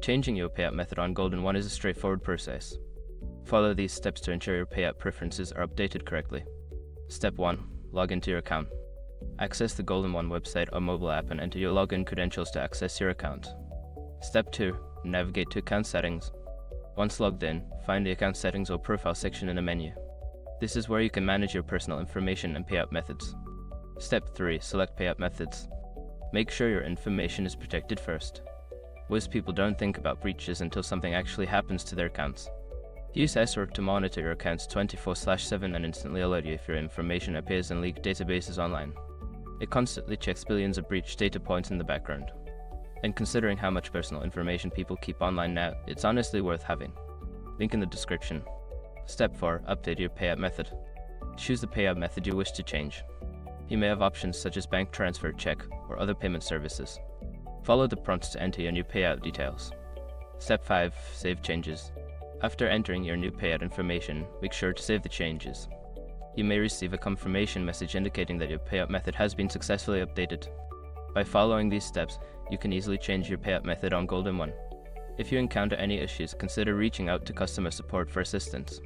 Changing your payout method on Golden One is a straightforward process. Follow these steps to ensure your payout preferences are updated correctly. Step 1. Log into your account. Access the Golden One website or mobile app and enter your login credentials to access your account. Step 2. Navigate to account settings. Once logged in, find the account settings or profile section in a menu. This is where you can manage your personal information and payout methods. Step 3. Select payout methods. Make sure your information is protected first. Most people don't think about breaches until something actually happens to their accounts. Use SROP to monitor your accounts 24/7 and instantly alert you if your information appears in leaked databases online. It constantly checks billions of breach data points in the background. And considering how much personal information people keep online now, it's honestly worth having. Link in the description. Step 4. Update your payout method. Choose the payout method you wish to change. You may have options such as bank transfer, check, or other payment services. Follow the prompts to enter your new payout details. Step 5. Save changes. After entering your new payout information, make sure to save the changes. You may receive a confirmation message indicating that your payout method has been successfully updated. By following these steps, you can easily change your payout method on Golden One. If you encounter any issues, consider reaching out to customer support for assistance.